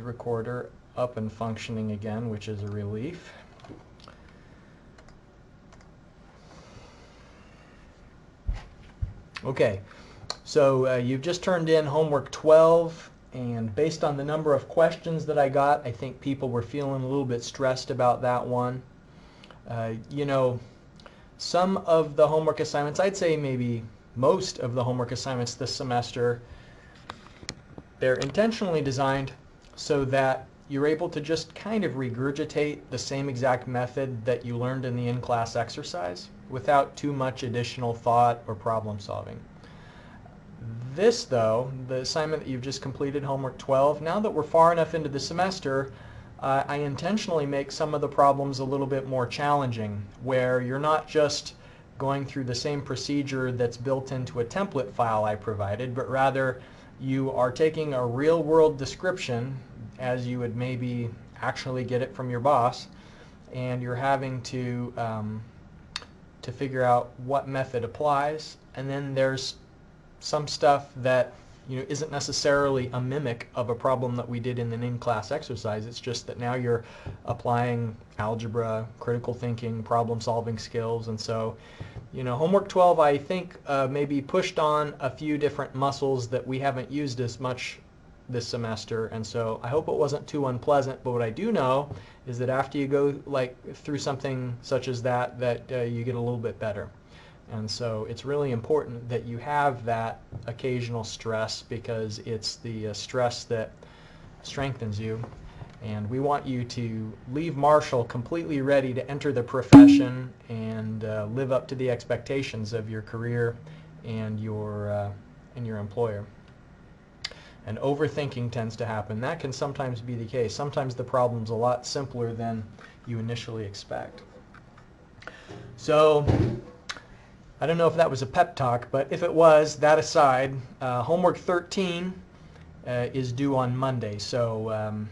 the recorder up and functioning again, which is a relief. Okay, so you've just turned in homework 12, and based on the number of questions that I got, I think people were feeling a little bit stressed about that one. You know, some of the homework assignments, I'd say maybe most of the homework assignments this semester, they're intentionally designed so that you're able to just kind of regurgitate the same exact method that you learned in the in-class exercise without too much additional thought or problem solving. This, though, the assignment that you've just completed, homework 12, now that we're far enough into the semester, I intentionally make some of the problems a little bit more challenging, where you're not just going through the same procedure that's built into a template file I provided, but rather you are taking a real-world description, as you would maybe actually get it from your boss, and you're having to figure out what method applies. And then there's some stuff that isn't necessarily a mimic of a problem that we did in an in-class exercise. It's just that now you're applying algebra, critical thinking, problem-solving skills, and so homework 12, I think, maybe pushed on a few different muscles that we haven't used as much this semester, and so I hope it wasn't too unpleasant. But what I do know is that after you go through something such as that, you get a little bit better. And so it's really important that you have that occasional stress, because it's the stress that strengthens you. And we want you to leave Marshall completely ready to enter the profession and live up to the expectations of your career and your employer. And overthinking tends to happen. That can sometimes be the case. Sometimes the problem's a lot simpler than you initially expect. So I don't know if that was a pep talk, but if it was, that aside, homework 13 is due on Monday. So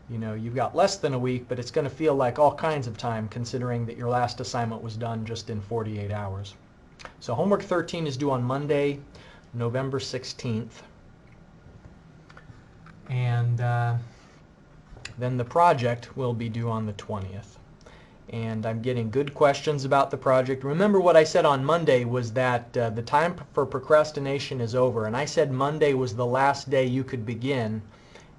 you've got less than a week, but it's going to feel like all kinds of time, considering that your last assignment was done just in 48 hours. So homework 13 is due on Monday, November 16th. And then the project will be due on the 20th. And I'm getting good questions about the project. Remember what I said on Monday was that the time for procrastination is over. And I said Monday was the last day you could begin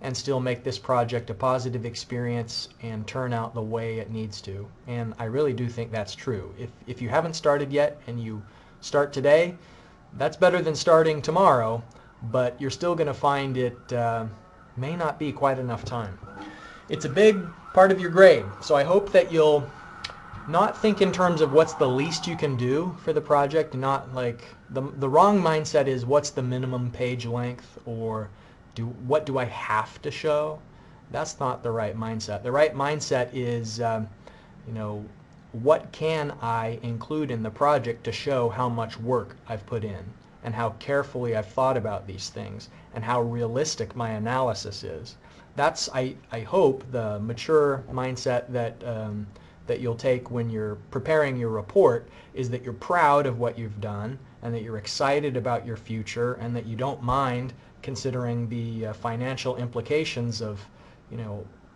and still make this project a positive experience and turn out the way it needs to. And I really do think that's true. If you haven't started yet and you start today, that's better than starting tomorrow, but you're still going to find it may not be quite enough time. It's a big part of your grade, so I hope that you'll not think in terms of what's the least you can do for the project. Not like the wrong mindset is what's the minimum page length, or what do I have to show. That's not the right mindset. The right mindset is what can I include in the project to show how much work I've put in and how carefully I've thought about these things and how realistic my analysis is. That's, I hope, the mature mindset that you'll take when you're preparing your report, is that you're proud of what you've done and that you're excited about your future and that you don't mind considering the financial implications of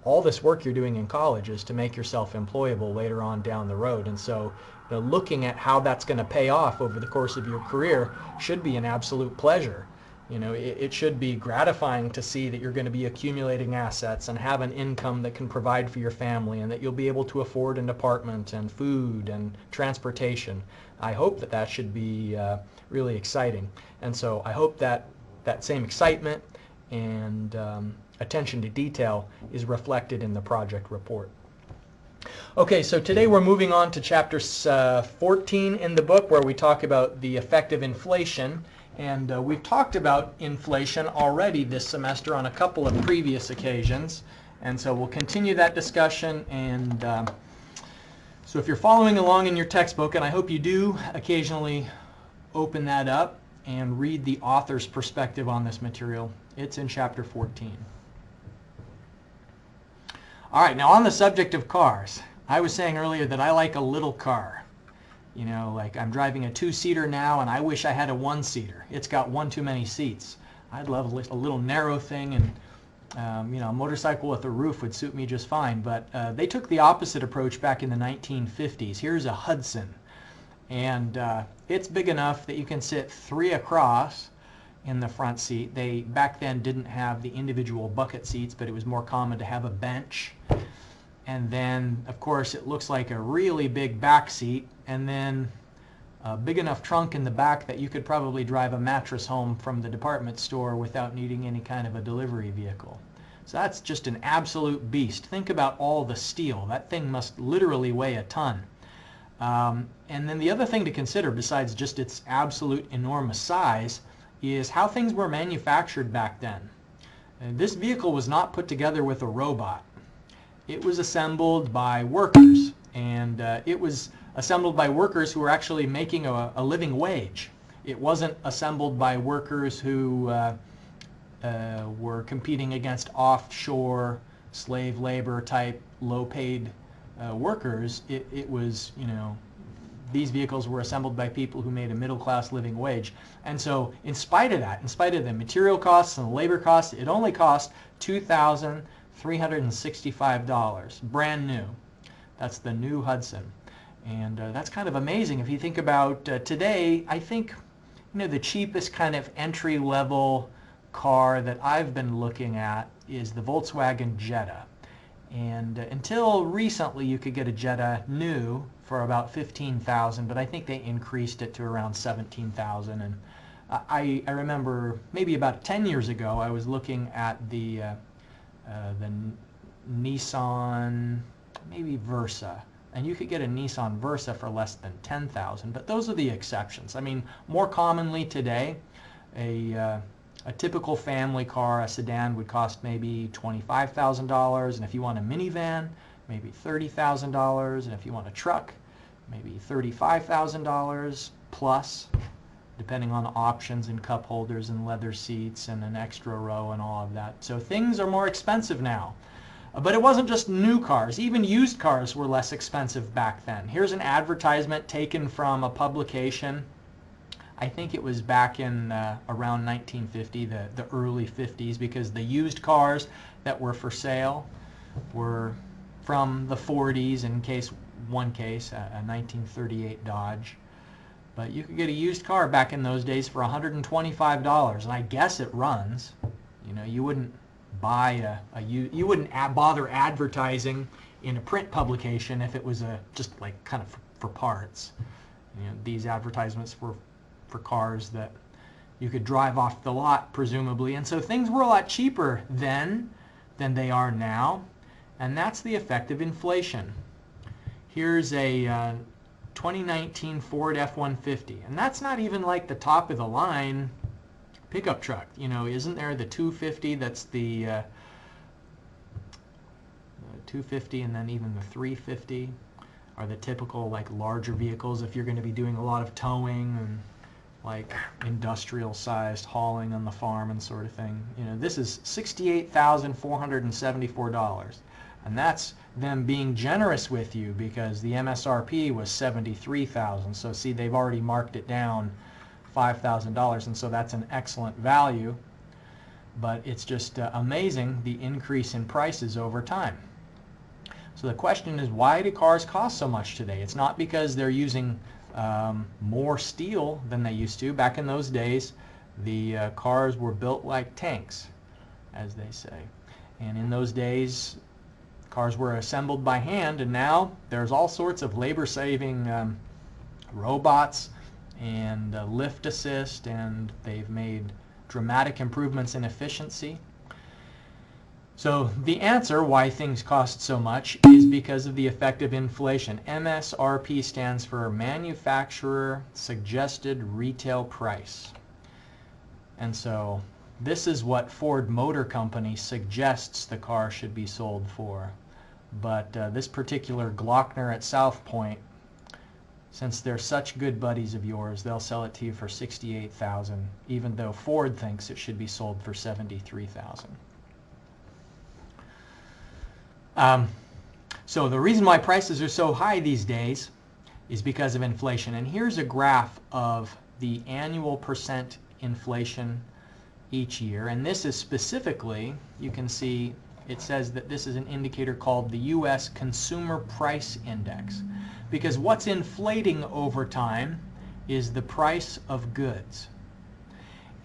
all this work you're doing in college is to make yourself employable later on down the road. And so looking at how that's going to pay off over the course of your career should be an absolute pleasure. It should be gratifying to see that you're going to be accumulating assets and have an income that can provide for your family, and that you'll be able to afford an apartment and food and transportation. I hope that should be really exciting. And so I hope that same excitement and attention to detail is reflected in the project report. Okay, so today we're moving on to chapter 14 in the book, where we talk about the effect of inflation. And we've talked about inflation already this semester on a couple of previous occasions. And so we'll continue that discussion. And so if you're following along in your textbook, and I hope you do occasionally open that up and read the author's perspective on this material, it's in chapter 14. All right, now on the subject of cars, I was saying earlier that I like a little car. Like I'm driving a two-seater now, and I wish I had a one-seater. It's got one too many seats. I'd love a little narrow thing, and A motorcycle with a roof would suit me just fine, but they took the opposite approach back in the 1950s. Here's a Hudson, and it's big enough that you can sit 3 across in the front seat. They back then didn't have the individual bucket seats, but it was more common to have a bench. And then, of course, it looks like a really big back seat, and then a big enough trunk in the back that you could probably drive a mattress home from the department store without needing any kind of a delivery vehicle. So that's just an absolute beast. Think about all the steel. That thing must literally weigh a ton. And then the other thing to consider, besides just its absolute enormous size, is how things were manufactured back then. This vehicle was not put together with a robot. It was assembled by workers, and it was assembled by workers who were actually making a living wage. It wasn't assembled by workers who were competing against offshore slave labor type low-paid workers. It was, these vehicles were assembled by people who made a middle-class living wage. And so in spite of that, in spite of the material costs and the labor costs, it only cost $2,365, brand new. That's the new Hudson. And that's kind of amazing. If you think about today, I think the cheapest kind of entry-level car that I've been looking at is the Volkswagen Jetta. And until recently, you could get a Jetta new for about $15,000, but I think they increased it to around $17,000. And I remember maybe about 10 years ago, I was looking at the Nissan, maybe Versa. And you could get a Nissan Versa for less than $10,000, but those are the exceptions. I mean, more commonly today, a typical family car, a sedan, would cost maybe $25,000, and if you want a minivan, maybe $30,000, and if you want a truck, maybe $35,000 plus, depending on the options and cup holders and leather seats and an extra row and all of that. So things are more expensive now. But it wasn't just new cars. Even used cars were less expensive back then. Here's an advertisement taken from a publication. I think it was back in around 1950, the early 50s, because the used cars that were for sale were from the 40s, in one case, a 1938 Dodge. But you could get a used car back in those days for $125, and I guess it runs. You wouldn't buy you wouldn't bother advertising in a print publication if it was just like kind of for parts. These advertisements were for cars that you could drive off the lot, presumably, and so things were a lot cheaper then than they are now, and that's the effect of inflation. Here's a 2019 Ford F-150, and that's not even like the top of the line pickup truck. Isn't there the 250? That's the 250, and then even the 350 are the typical like larger vehicles if you're going to be doing a lot of towing and like industrial sized hauling on the farm and sort of thing. This is $68,474, and that's them being generous with you because the MSRP was $73,000. So see, they've already marked it down $5,000, and so that's an excellent value. But it's just amazing the increase in prices over time. So the question is, why do cars cost so much today? It's not because they're using more steel than they used to. Back in those days, the cars were built like tanks, as they say. And in those days, cars were assembled by hand, and now there's all sorts of labor-saving robots and lift assist, and they've made dramatic improvements in efficiency. So the answer why things cost so much is because of the effect of inflation. MSRP stands for Manufacturer Suggested Retail Price. And so this is what Ford Motor Company suggests the car should be sold for. But this particular Glockner at South Point, since they're such good buddies of yours, they'll sell it to you for $68,000, even though Ford thinks it should be sold for $73,000. So the reason why prices are so high these days is because of inflation. And here's a graph of the annual percent inflation each year. And this is specifically, you can see it says that this is an indicator called the U.S. Consumer Price Index, because what's inflating over time is the price of goods.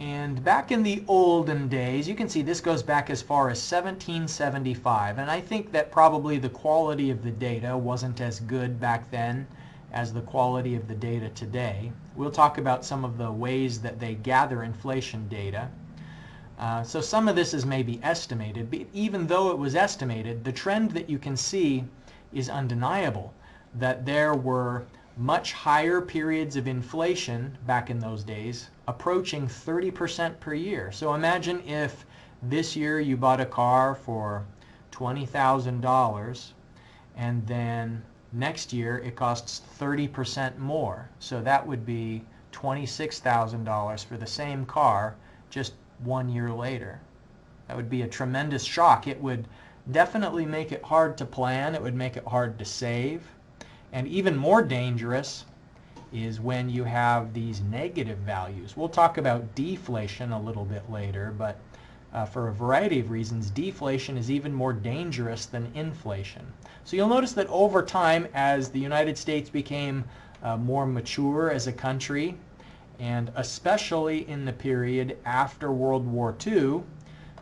And back in the olden days, you can see this goes back as far as 1775, and I think that probably the quality of the data wasn't as good back then as the quality of the data today. We'll talk about some of the ways that they gather inflation data. So some of this is maybe estimated, but even though it was estimated, the trend that you can see is undeniable, that there were much higher periods of inflation back in those days, approaching 30% per year. So imagine if this year you bought a car for $20,000 and then next year it costs 30% more. So that would be $26,000 for the same car just 1 year later. That would be a tremendous shock. It would definitely make it hard to plan. It would make it hard to save. And even more dangerous is when you have these negative values. We'll talk about deflation a little bit later, but for a variety of reasons, deflation is even more dangerous than inflation. So you'll notice that over time, as the United States became more mature as a country, and especially in the period after World War II,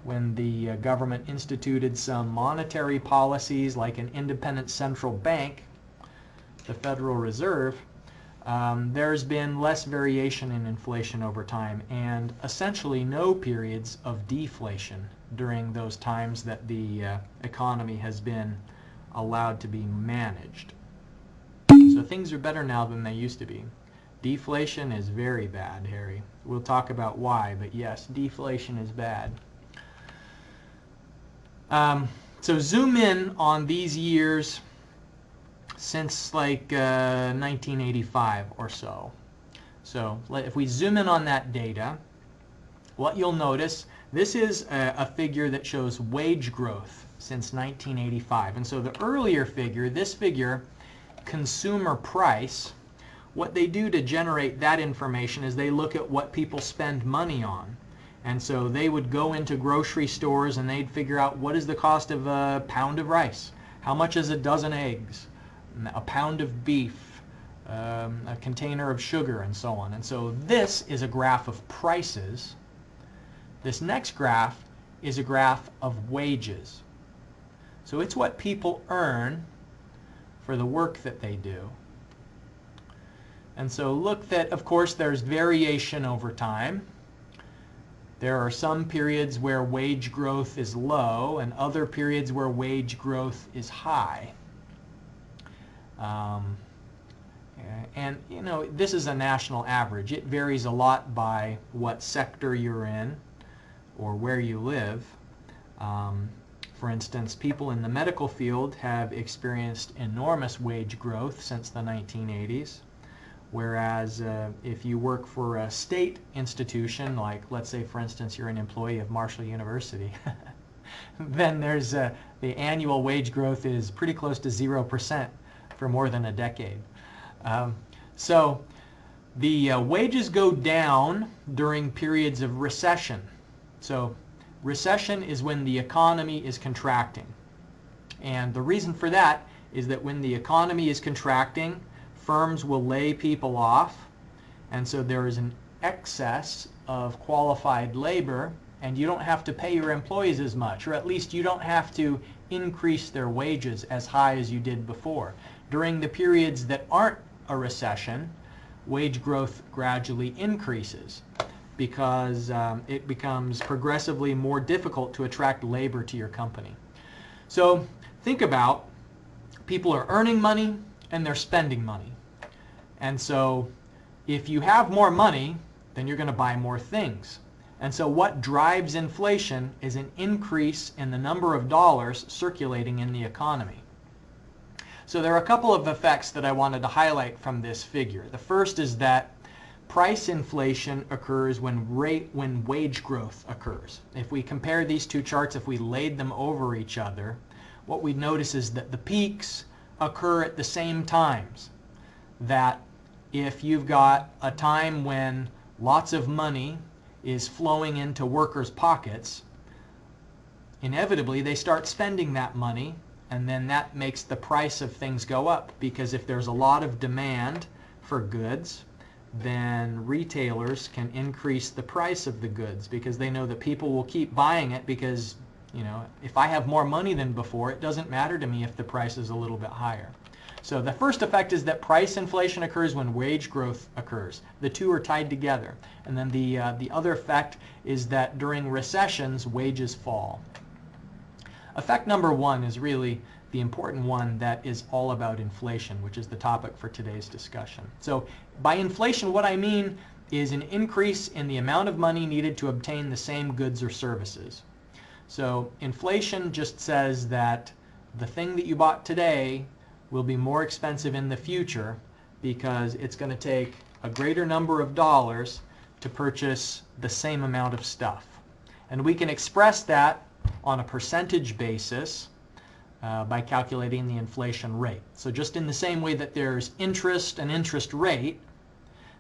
when the government instituted some monetary policies like an independent central bank, the Federal Reserve, there's been less variation in inflation over time and essentially no periods of deflation during those times that the economy has been allowed to be managed. So things are better now than they used to be. Deflation is very bad, Harry. We'll talk about why, but yes, deflation is bad. So zoom in on these years since like 1985 or so. So if we zoom in on that data, what you'll notice, this is a figure that shows wage growth since 1985. And so the earlier figure, this figure, consumer price, what they do to generate that information is they look at what people spend money on. And so they would go into grocery stores and they'd figure out what is the cost of a pound of rice, how much is a dozen eggs, a pound of beef, a container of sugar, and so on. And so this is a graph of prices. This next graph is a graph of wages. So it's what people earn for the work that they do. And so look that, of course, there's variation over time. There are some periods where wage growth is low and other periods where wage growth is high. And you know, this is a national average. It varies a lot by what sector you're in or where you live. For instance, people in the medical field have experienced enormous wage growth since the 1980s. Whereas if you work for a state institution, like let's say for instance you're an employee of Marshall University, then there's the annual wage growth is pretty close to 0% for more than a decade. So the wages go down during periods of recession. So recession is when the economy is contracting. And the reason for that is that when the economy is contracting, firms will lay people off, and so there is an excess of qualified labor, and you don't have to pay your employees as much, or at least you don't have to increase their wages as high as you did before. During the periods that aren't a recession, wage growth gradually increases because it becomes progressively more difficult to attract labor to your company. So think about, people are earning money and they're spending money. And so if you have more money, then you're going to buy more things. And so what drives inflation is an increase in the number of dollars circulating in the economy. So there are a couple of effects that I wanted to highlight from this figure. The first is that price inflation occurs when wage growth occurs. If we compare these two charts, if we laid them over each other, what we notice is that the peaks occur at the same times. That if you've got a time when lots of money is flowing into workers' pockets, inevitably they start spending that money, and then that makes the price of things go up, because if there's a lot of demand for goods, then retailers can increase the price of the goods because they know that people will keep buying it because, you know, if I have more money than before, it doesn't matter to me if the price is a little bit higher. So the first effect is that price inflation occurs when wage growth occurs. The two are tied together. And then the other effect is that during recessions, wages fall. Effect number one is really the important one, that is all about inflation, which is the topic for today's discussion. So by inflation, what I mean is an increase in the amount of money needed to obtain the same goods or services. So inflation just says that the thing that you bought today will be more expensive in the future because it's going to take a greater number of dollars to purchase the same amount of stuff. And we can express that on a percentage basis by calculating the inflation rate. So just in the same way that there's interest and interest rate,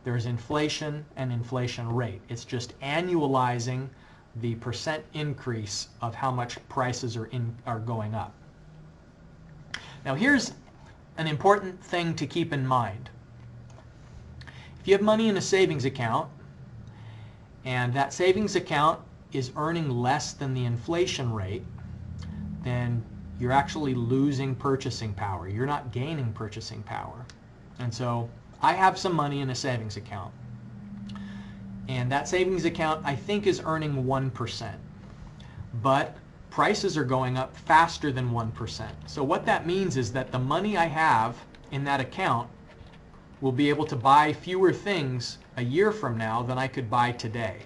there's inflation and inflation rate. It's just annualizing the percent increase of how much prices are going up. Now here's an important thing to keep in mind. If you have money in a savings account and that savings account is earning less than the inflation rate, then you're actually losing purchasing power. You're not gaining purchasing power. And so I have some money in a savings account. And that savings account, I think, is earning 1%. But prices are going up faster than 1%. So what that means is that the money I have in that account will be able to buy fewer things a year from now than I could buy today,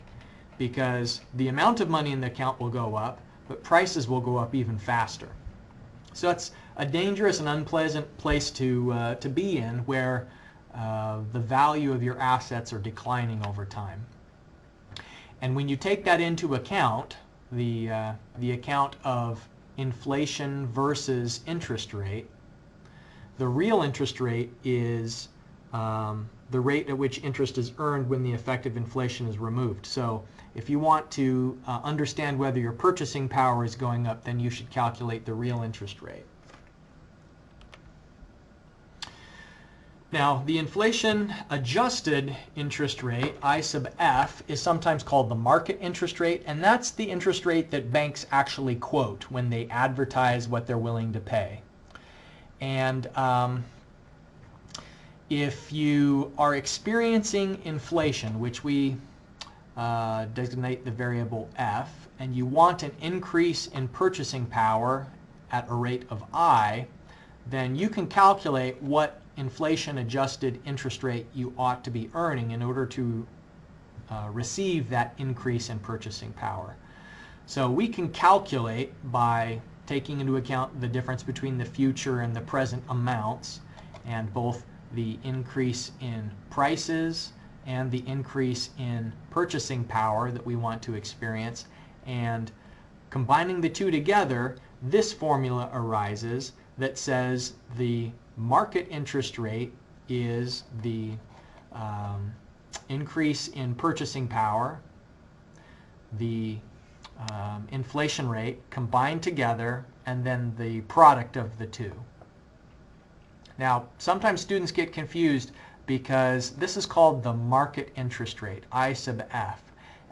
because the amount of money in the account will go up, but prices will go up even faster. So that's a dangerous and unpleasant place to be in, where the value of your assets are declining over time. And when you take that into account, the account of inflation versus interest rate, the real interest rate is the rate at which interest is earned when the effect of inflation is removed. So if you want to understand whether your purchasing power is going up, then you should calculate the real interest rate. Now, the inflation adjusted interest rate, I sub f, is sometimes called the market interest rate, and that's the interest rate that banks actually quote when they advertise what they're willing to pay. And if you are experiencing inflation, which we designate the variable f, and you want an increase in purchasing power at a rate of I, then you can calculate what inflation adjusted interest rate you ought to be earning in order to receive that increase in purchasing power. So we can calculate by taking into account the difference between the future and the present amounts, and both the increase in prices and the increase in purchasing power that we want to experience, and combining the two together, this formula arises that says the market interest rate is the increase in purchasing power, the inflation rate combined together, and then the product of the two. Now, sometimes students get confused because this is called the market interest rate, I sub f,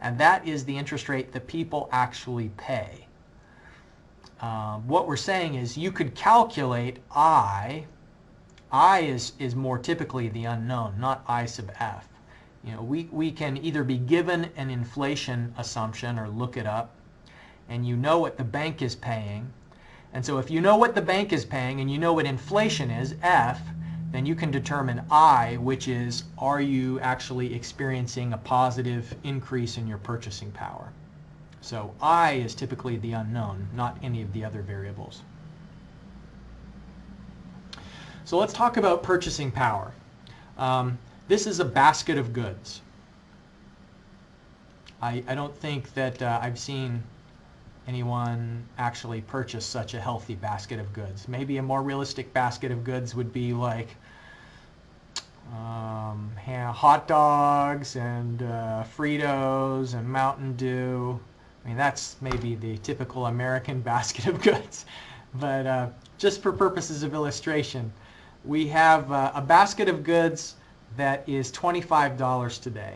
and that is the interest rate that people actually pay. What we're saying is you could calculate I is more typically the unknown, not I sub f. You know, we can either be given an inflation assumption or look it up, and you know what the bank is paying. And so if you know what the bank is paying and you know what inflation is, f, then you can determine I, which is, are you actually experiencing a positive increase in your purchasing power? So I is typically the unknown, not any of the other variables. So let's talk about purchasing power. This is a basket of goods. I don't think that I've seen anyone actually purchase such a healthy basket of goods. Maybe a more realistic basket of goods would be like, hot dogs and Fritos and Mountain Dew. I mean, that's maybe the typical American basket of goods. But just for purposes of illustration, we have a basket of goods that is $25 today.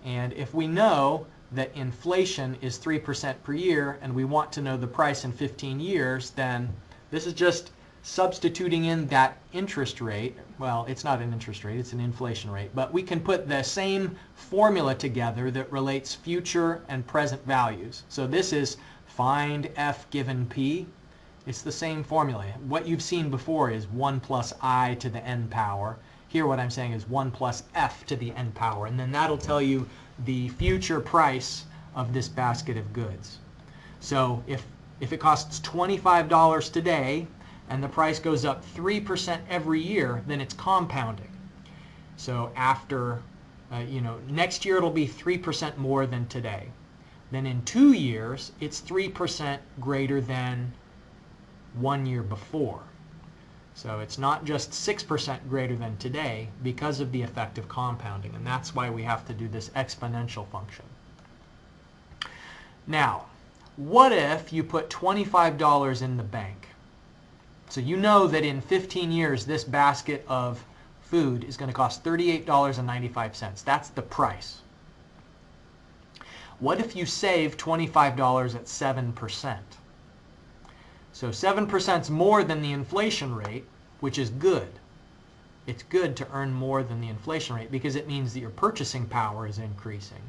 And if we know that inflation is 3% per year and we want to know the price in 15 years, then this is just substituting in that interest rate. Well, it's not an interest rate, it's an inflation rate. But we can put the same formula together that relates future and present values. So this is find f given p. It's the same formula. What you've seen before is 1 plus I to the n power. Here what I'm saying is 1 plus f to the n power. And then that'll tell you the future price of this basket of goods. So if it costs $25 today, and the price goes up 3% every year, then it's compounding. So after, next year it'll be 3% more than today. Then in 2 years, it's 3% greater than 1 year before. So it's not just 6% greater than today because of the effect of compounding. And that's why we have to do this exponential function. Now, what if you put $25 in the bank? So you know that in 15 years, this basket of food is going to cost $38.95. That's the price. What if you save $25 at 7%? So 7% is more than the inflation rate, which is good. It's good to earn more than the inflation rate because it means that your purchasing power is increasing.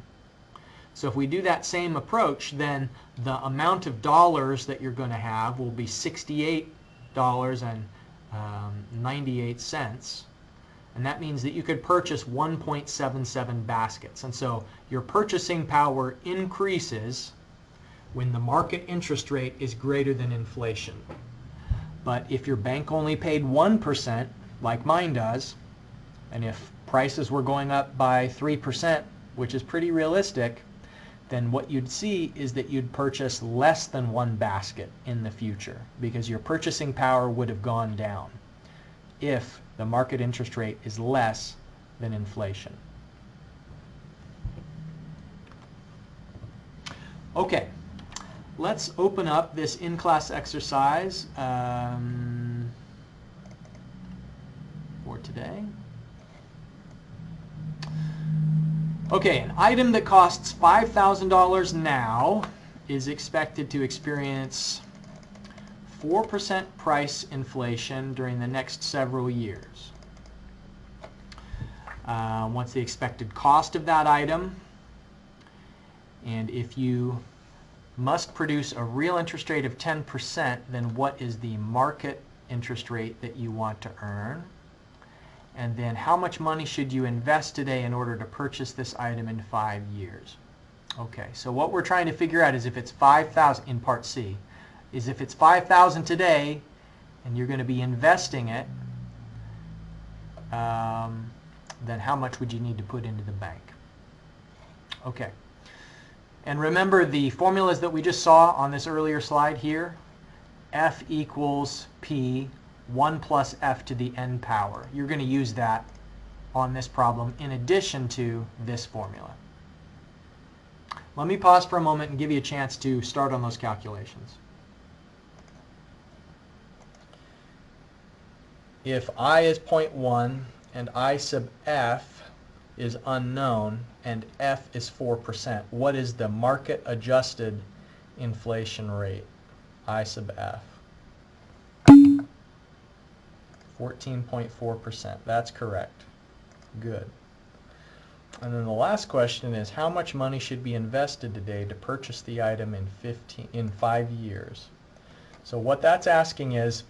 So if we do that same approach, then the amount of dollars that you're going to have will be $68.98. And that means that you could purchase 1.77 baskets. And so your purchasing power increases when the market interest rate is greater than inflation. But if your bank only paid 1%, like mine does, and if prices were going up by 3%, which is pretty realistic, then what you'd see is that you'd purchase less than one basket in the future because your purchasing power would have gone down if the market interest rate is less than inflation. Okay, let's open up this in-class exercise for today. Okay, an item that costs $5,000 now is expected to experience 4% price inflation during the next several years. What's the expected cost of that item? And if you must produce a real interest rate of 10%, then what is the market interest rate that you want to earn? And then how much money should you invest today in order to purchase this item in 5 years? Okay, so what we're trying to figure out is if it's 5,000 in part C, is if it's 5,000 today and you're going to be investing it, then how much would you need to put into the bank? Okay. And remember the formulas that we just saw on this earlier slide here? F equals P, 1 plus f to the n power. You're going to use that on this problem in addition to this formula. Let me pause for a moment and give you a chance to start on those calculations. If I is 0.1 and I sub f is unknown and f is 4%, what is the market adjusted inflation rate? I sub f. 14.4%. That's correct. Good. And then the last question is, how much money should be invested today to purchase the item in 5 years? So what that's asking is,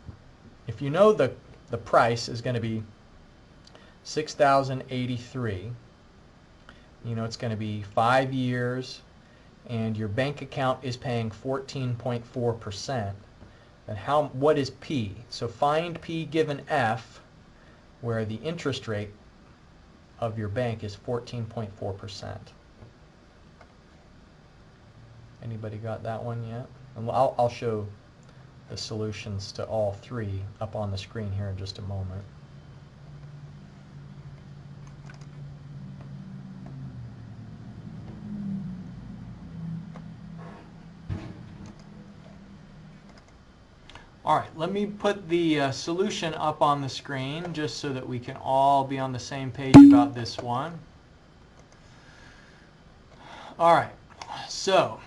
if you know the price is going to be $6,083, you know it's going to be 5 years, and your bank account is paying 14.4%. And what is P? So find P given F, where the interest rate of your bank is 14.4%. Anybody got that one yet? And I'll show the solutions to all three up on the screen here in just a moment. All right, let me put the solution up on the screen just so that we can all be on the same page about this one. All right, so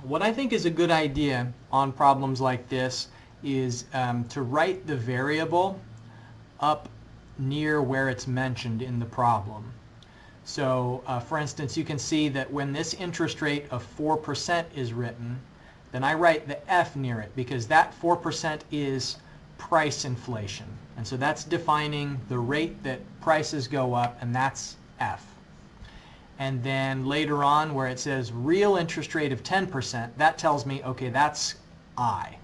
what I think is a good idea on problems like this is to write the variable up near where it's mentioned in the problem. So for instance, you can see that when this interest rate of 4% is written, then I write the F near it because that 4% is price inflation. And so that's defining the rate that prices go up, and that's F. And then later on where it says real interest rate of 10%, that tells me, okay, that's I.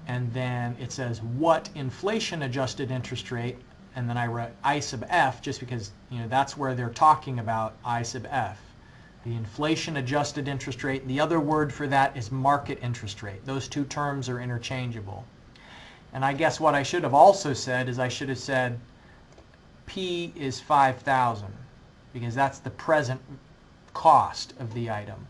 And then it says what inflation adjusted interest rate, and then I write I sub F just because, you know, that's where they're talking about I sub F. The inflation adjusted interest rate, the other word for that is market interest rate. Those two terms are interchangeable. And I guess what I should have also said is I should have said P is 5,000 because that's the present cost of the item.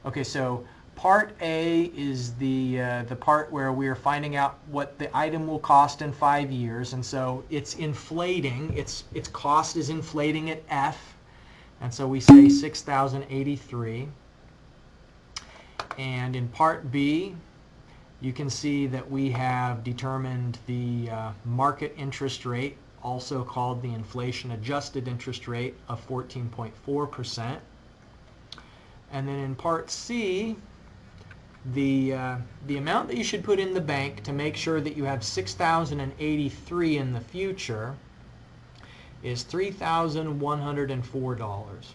Okay, so part A is the part where we're finding out what the item will cost in 5 years, and so it's inflating, its cost is inflating at F. And so we say 6,083. And in part B, you can see that we have determined the market interest rate, also called the inflation adjusted interest rate, of 14.4%. And then in part C, the amount that you should put in the bank to make sure that you have 6,083 in the future is $3,104.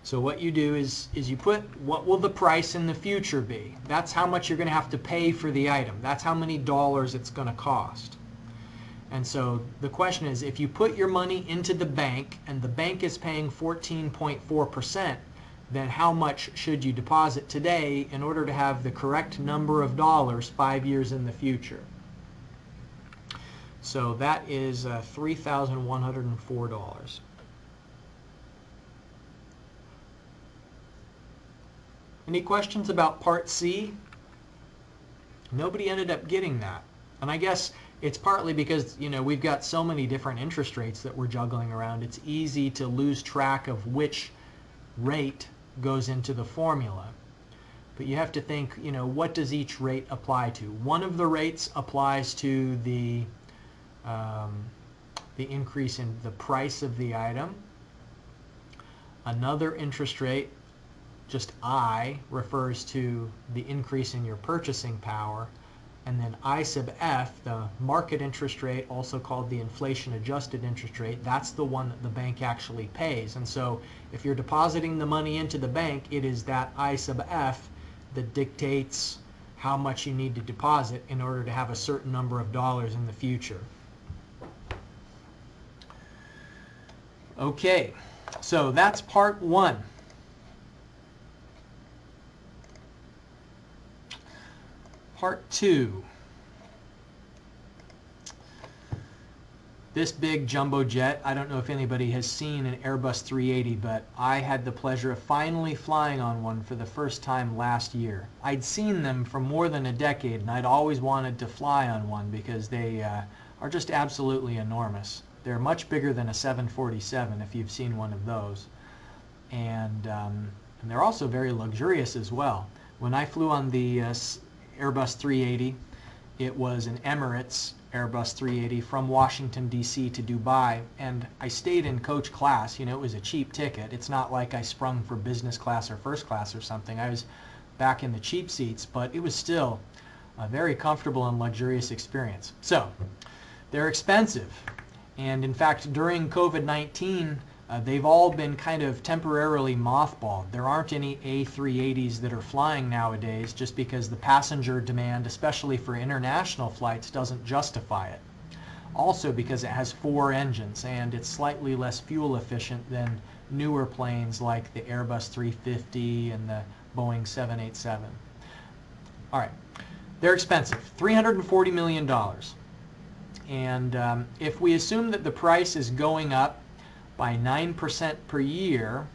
So what you do is you put what will the price in the future be. That's how much you're going to have to pay for the item. That's how many dollars it's going to cost. And so the question is, if you put your money into the bank and the bank is paying 14.4%, then how much should you deposit today in order to have the correct number of dollars 5 years in the future? So that is $3,104. Any questions about part C? Nobody ended up getting that. And I guess it's partly because, you know, we've got so many different interest rates that we're juggling around. It's easy to lose track of which rate goes into the formula. But you have to think, you know, what does each rate apply to? One of the rates applies to the increase in the price of the item. Another interest rate, just I, refers to the increase in your purchasing power. And then I sub F, the market interest rate, also called the inflation adjusted interest rate, that's the one that the bank actually pays. And so if you're depositing the money into the bank, it is that I sub F that dictates how much you need to deposit in order to have a certain number of dollars in the future. Okay, so that's part one. Part two. This big jumbo jet, I don't know if anybody has seen an Airbus 380, but I had the pleasure of finally flying on one for the first time last year. I'd seen them for more than a decade, and I'd always wanted to fly on one because they are just absolutely enormous. They're much bigger than a 747 if you've seen one of those. And they're also very luxurious as well. When I flew on the Airbus 380, it was an Emirates Airbus 380 from Washington, D.C. to Dubai, and I stayed in coach class. You know, it was a cheap ticket. It's not like I sprung for business class or first class or something. I was back in the cheap seats, but it was still a very comfortable and luxurious experience. So, they're expensive. And in fact, during COVID-19, they've all been kind of temporarily mothballed. There aren't any A380s that are flying nowadays just because the passenger demand, especially for international flights, doesn't justify it. Also because it has 4 engines and it's slightly less fuel efficient than newer planes like the Airbus 350 and the Boeing 787. All right, they're expensive, $340 million. And if we assume that the price is going up by 9% per year,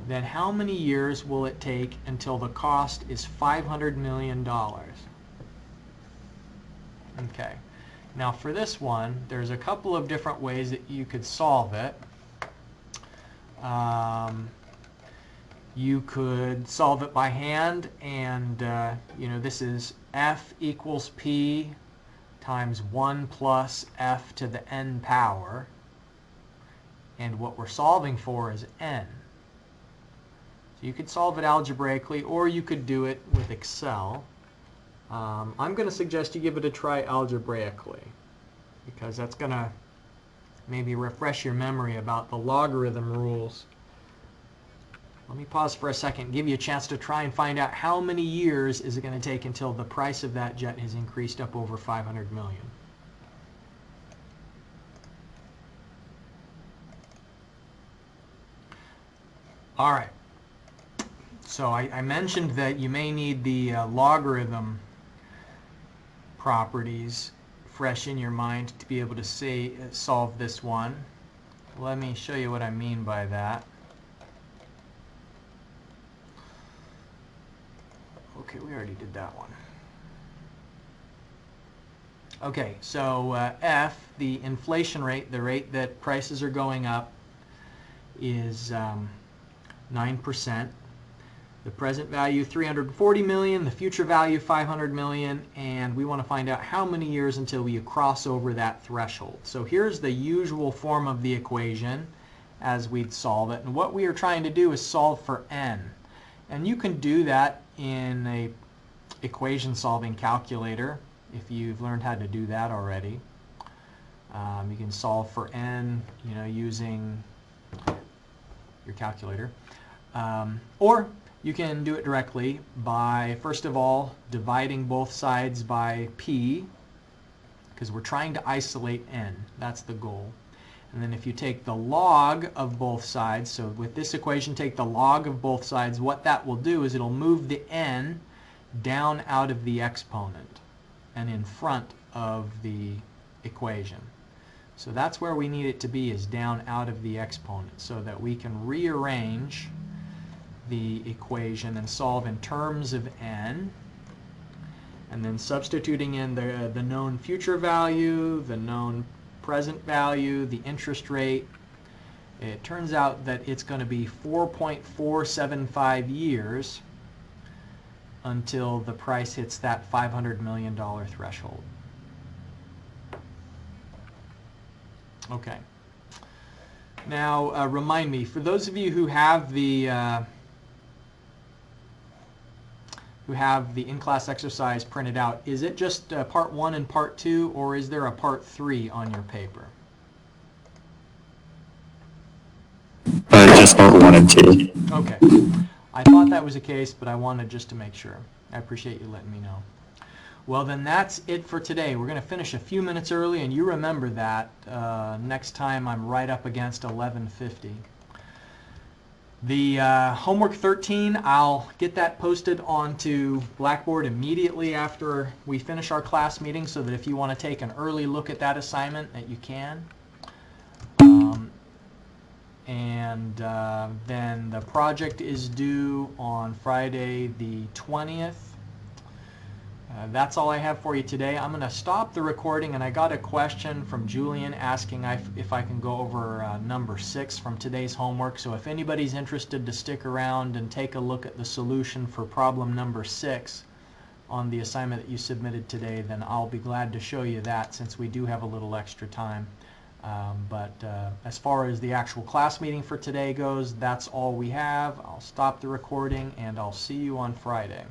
then how many years will it take until the cost is $500 million? Okay. Now for this one, there's a couple of different ways that you could solve it. You could solve it by hand, and this is f equals p times 1 plus f to the n power, and what we're solving for is n. So you could solve it algebraically, or you could do it with Excel. I'm going to suggest you give it a try algebraically, because that's going to maybe refresh your memory about the logarithm rules. Let me pause for a second, give you a chance to try and find out how many years is it going to take until the price of that jet has increased up over 500 million. All right. So I mentioned that you may need the logarithm properties fresh in your mind to be able to solve this one. Let me show you what I mean by that. Okay, we already did that one. Okay, so F, the inflation rate, the rate that prices are going up, is 9%. The present value 340 million, the future value 500 million, and we want to find out how many years until we cross over that threshold. So here's the usual form of the equation as we'd solve it, and what we are trying to do is solve for n. And you can do that in a equation solving calculator if you've learned how to do that already. You can solve for n, using your calculator, or you can do it directly by, first of all, dividing both sides by p, because we're trying to isolate n. That's the goal. And then if you take the log of both sides, so with this equation, take the log of both sides, what that will do is it'll move the n down out of the exponent and in front of the equation. So that's where we need it to be, is down out of the exponent, so that we can rearrange the equation and solve in terms of n, and then substituting in the known future value, the known present value, the interest rate. It turns out that it's going to be 4.475 years until the price hits that $500 million threshold. Okay. Now, remind me, for those of you who have the in-class exercise printed out, is it just part 1 and part 2, or is there a part 3 on your paper? Just part 1 and 2. Okay. I thought that was the case, but I wanted just to make sure. I appreciate you letting me know. Well, then that's it for today. We're going to finish a few minutes early, and you remember that next time I'm right up against 11:50. The homework 13, I'll get that posted onto Blackboard immediately after we finish our class meeting, so that if you want to take an early look at that assignment, that you can. Then the project is due on Friday the 20th. That's all I have for you today. I'm going to stop the recording, and I got a question from Julian asking if I can go over number 6 from today's homework. So if anybody's interested to stick around and take a look at the solution for problem number 6 on the assignment that you submitted today, then I'll be glad to show you that, since we do have a little extra time. As far as the actual class meeting for today goes, that's all we have. I'll stop the recording, and I'll see you on Friday.